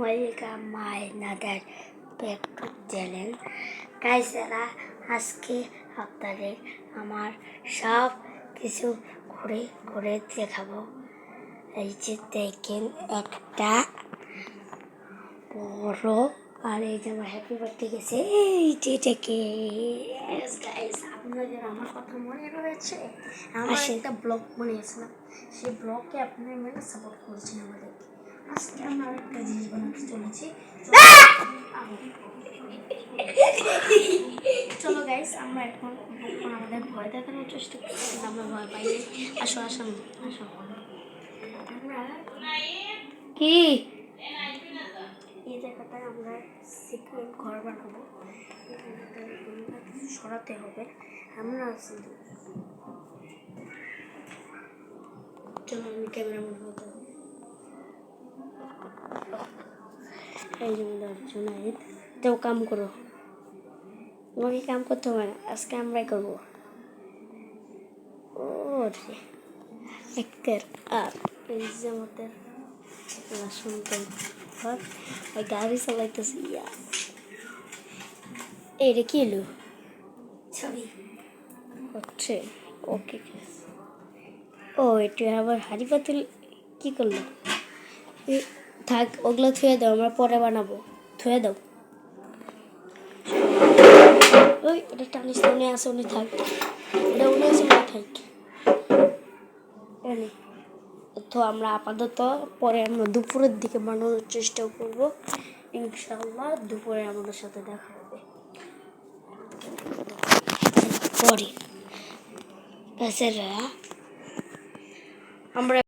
Welcome my another back to channel guys. আজকে আপনাদের আমার সব কিছু ঘুরে ঘুরে দেখাবো। এই যে দেখেন একটা বড়, আর এই যে আমার হ্যাপি বার্থডে গেছে এই যে দেখে। গাইস আপনাদের আমার কথা মনে রয়েছে, আমরা একটা ব্লগ বানিয়েছিলাম, সেই ব্লগে আপনারা মেনে সাপোর্ট করেছেন আমাদেরকে। আজকে আমরা আরেকটা জিনিস বানাতে চলেছি। চলো গাইস, আমরা এখন আমাদের ভয় দেখানোর চেষ্টা করছি, আমরা ভয় পাইনি। আসো আসো আসো, আমরা কি এই জায়গাটায় আমরা সিকিউর ঘর বানাবো। সরাতে হবে, আমরা আছি। চলো আমি ক্যামেরা মনে হতো। এই যে জুনাইদ, তেও কাম করো, তোমাকে কাম করতে হবে না, আজকে আমরাই করবো। ও রে একের আর এই যে আমাদের শুনতে ওই গাড়ি চালাইতেছে। এইটা কি এলো ছবি হচ্ছে? ওকে, ও এটা আবার হাড়ি পাতিল কি করলো? থাক, ওগুলো থুয়ে দাও, আমরা পরে বানাবো। থুয়ে দাও। ওই এটা টানিস, উনি আসে, উনি থাক, এটা উনি আসে, উনি থাক। তো আমরা আপাতত পরে আমরা দুপুরের দিকে বানানোর চেষ্টা করব, ইনশাআল্লাহ। দুপুরে আমাদের সাথে দেখা হবে পরে। আমরা